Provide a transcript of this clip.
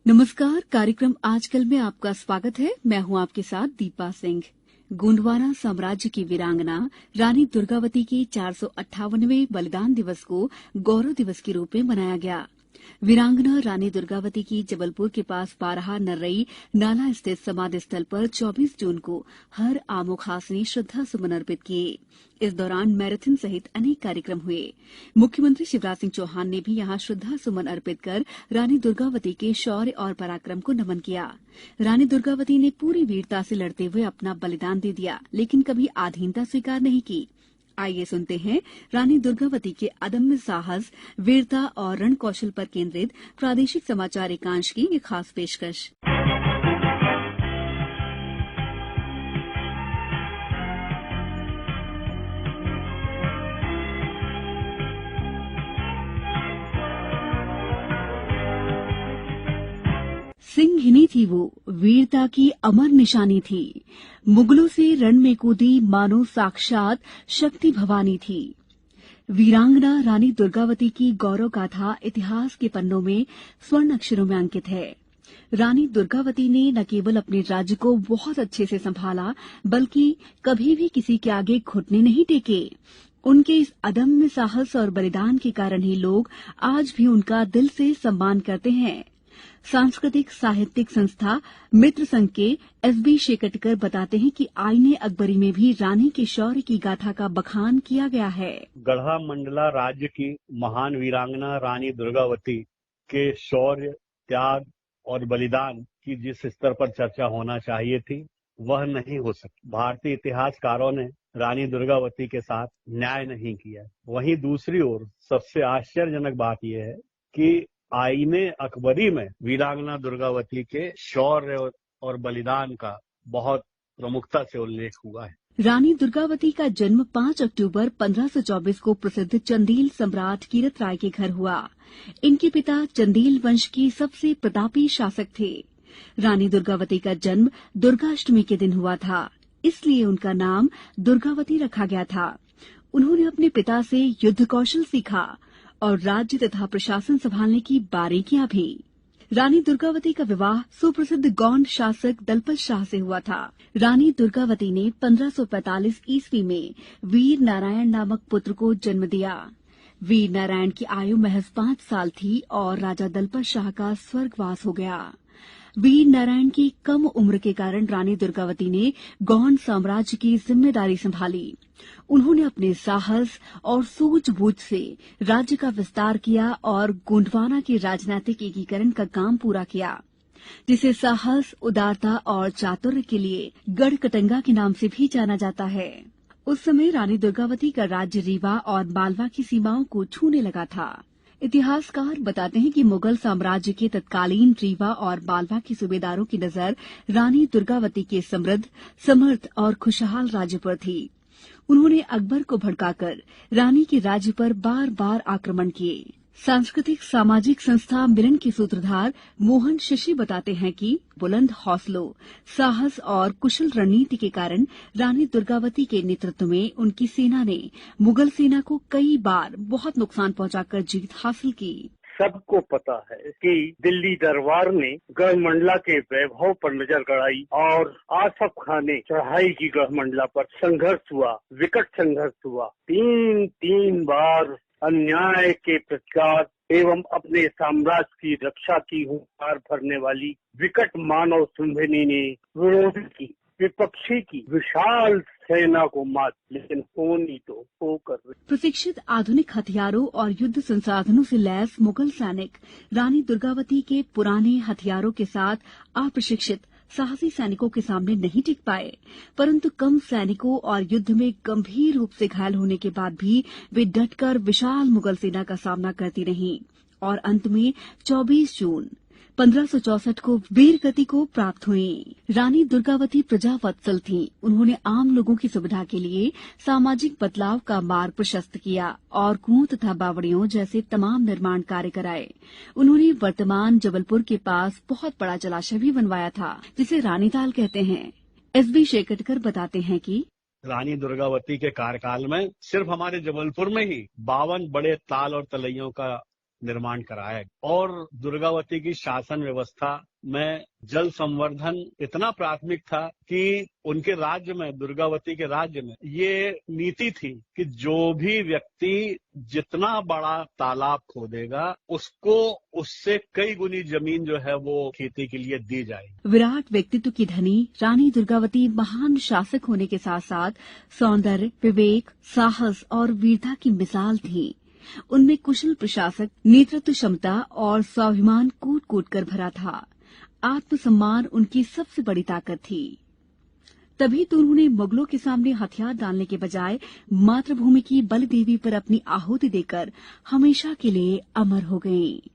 नमस्कार। कार्यक्रम आजकल में आपका स्वागत है। मैं हूं आपके साथ दीपा सिंह। गोंडवाना साम्राज्य की वीरांगना रानी दुर्गावती के 458वें बलिदान दिवस को गौरव दिवस के रूप में मनाया गया। वीरांगना रानी दुर्गावती की जबलपुर के पास बारहा नर्रई नाला स्थित समाधि स्थल पर 24 जून को हर आमो खास ने श्रद्धा सुमन अर्पित किए। इस दौरान मैराथन सहित अनेक कार्यक्रम हुए। मुख्यमंत्री शिवराज सिंह चौहान ने भी यहां श्रद्धा सुमन अर्पित कर रानी दुर्गावती के शौर्य और पराक्रम को नमन किया। रानी दुर्गावती ने पूरी वीरता से लड़ते हुए अपना बलिदान दे दिया, लेकिन कभी अधीनता स्वीकार नहीं की। आइए सुनते हैं रानी दुर्गावती के अदम्य साहस, वीरता और रण कौशल पर केंद्रित प्रादेशिक समाचार एकांश की एक खास पेशकश। सिंहिनी थी वो, वीरता की अमर निशानी थी। मुगलों से रण में कूदी मानो साक्षात शक्ति भवानी थी। वीरांगना रानी दुर्गावती की गौरव गाथा इतिहास के पन्नों में स्वर्ण अक्षरों में अंकित है। रानी दुर्गावती ने न केवल अपने राज्य को बहुत अच्छे से संभाला, बल्कि कभी भी किसी के आगे घुटने नहीं टेके। उनके इस अदम्य साहस और बलिदान के कारण ही लोग आज भी उनका दिल से सम्मान करते हैं। सांस्कृतिक साहित्यिक संस्था मित्र संघ के एसबी शेकटकर बताते हैं कि आईने अकबरी में भी रानी के शौर्य की गाथा का बखान किया गया है। गढ़ा मंडला राज्य की महान वीरांगना रानी दुर्गावती के शौर्य, त्याग और बलिदान की जिस स्तर पर चर्चा होना चाहिए थी, वह नहीं हो सकी। भारतीय इतिहासकारों ने रानी दुर्गावती के साथ न्याय नहीं किया। वहीं दूसरी ओर सबसे आश्चर्यजनक बात यह है कि आईने अकबरी में वीरांगना दुर्गावती के शौर्य और बलिदान का बहुत प्रमुखता से उल्लेख हुआ है। रानी दुर्गावती का जन्म 5 अक्टूबर 1524 को प्रसिद्ध चंदेल सम्राट कीरत राय के घर हुआ। इनके पिता चंदेल वंश के सबसे प्रतापी शासक थे। रानी दुर्गावती का जन्म दुर्गाष्टमी के दिन हुआ था, इसलिए उनका नाम दुर्गावती रखा गया था। उन्होंने अपने पिता से युद्ध कौशल सीखा और राज्य तथा प्रशासन संभालने की बारीकियां भी। रानी दुर्गावती का विवाह सुप्रसिद्ध गौंड शासक दलपत शाह से हुआ था। रानी दुर्गावती ने 1545 ईस्वी में वीर नारायण नामक पुत्र को जन्म दिया। वीर नारायण की आयु महज 5 साल थी और राजा दलपत शाह का स्वर्गवास हो गया। वीर नारायण की कम उम्र के कारण रानी दुर्गावती ने गौंड साम्राज्य की जिम्मेदारी संभाली। उन्होंने अपने साहस और सूझबूझ से राज्य का विस्तार किया और गोंडवाना के राजनीतिक एकीकरण का काम पूरा किया, जिसे साहस, उदारता और चातुर्य के लिए गढ़कटंगा के नाम से भी जाना जाता है। उस समय रानी दुर्गावती का राज्य रीवा और मालवा की सीमाओं को छूने लगा था। इतिहासकार बताते हैं कि मुगल साम्राज्य के तत्कालीन रीवा और मालवा के सूबेदारों की नजर रानी दुर्गावती के समृद्ध, समर्थ और खुशहाल राज्य पर थी। उन्होंने अकबर को भड़काकर रानी के राज्य पर बार बार आक्रमण किए। सांस्कृतिक सामाजिक संस्था मिलन के सूत्रधार मोहन शशि बताते हैं कि बुलंद हौसलों, साहस और कुशल रणनीति के कारण रानी दुर्गावती के नेतृत्व में उनकी सेना ने मुगल सेना को कई बार बहुत नुकसान पहुंचाकर जीत हासिल की। सबको पता है कि दिल्ली दरबार ने गढ़ मंडला के वैभव पर नजर गड़ाई और आसफ खान ने चढ़ाई की गढ़ मंडला पर। संघर्ष हुआ, विकट संघर्ष हुआ। तीन बार अन्याय के प्रतिकार एवं अपने साम्राज्य की रक्षा की हुंकार भरने वाली विकट मानव सिंहिनी ने विरोधी की, विपक्षी की विशाल सेना को मात, लेकिन होनी तो होकर। प्रशिक्षित आधुनिक हथियारों और युद्ध संसाधनों से लैस मुगल सैनिक रानी दुर्गावती के पुराने हथियारों के साथ अप्रशिक्षित साहसी सैनिकों के सामने नहीं टिक पाए, परंतु कम सैनिकों और युद्ध में गंभीर रूप से घायल होने के बाद भी वे डटकर विशाल मुगल सेना का सामना करती रहीं और अंत में 24 जून 1564 को वीर गति को प्राप्त हुई। रानी दुर्गावती प्रजावत्सल थीं। उन्होंने आम लोगों की सुविधा के लिए सामाजिक बदलाव का मार्ग प्रशस्त किया और कुओं तथा बावड़ियों जैसे तमाम निर्माण कार्य कराए। उन्होंने वर्तमान जबलपुर के पास बहुत बड़ा जलाशय भी बनवाया था, जिसे रानीताल कहते हैं। एसबी शेकटकर बताते हैं कि रानी दुर्गावती के कार्यकाल में सिर्फ हमारे जबलपुर में ही 52 बड़े ताल और तलैयों का निर्माण कराया और दुर्गावती की शासन व्यवस्था में जल संवर्धन इतना प्राथमिक था कि उनके राज्य में, दुर्गावती के राज्य में ये नीति थी कि जो भी व्यक्ति जितना बड़ा तालाब खोदेगा उसको उससे कई गुनी जमीन जो है वो खेती के लिए दी जाएगी। विराट व्यक्तित्व की धनी रानी दुर्गावती महान शासक होने के साथ साथ सौंदर्य, विवेक, साहस और वीरता की मिसाल थी। उनमें कुशल प्रशासक, नेतृत्व क्षमता और स्वाभिमान कूट-कूट कर भरा था। आत्मसम्मान उनकी सबसे बड़ी ताकत थी। तभी तो उन्होंने मुगलों के सामने हथियार डालने के बजाय मातृभूमि की बलि देवी पर अपनी आहुति देकर हमेशा के लिए अमर हो गईं।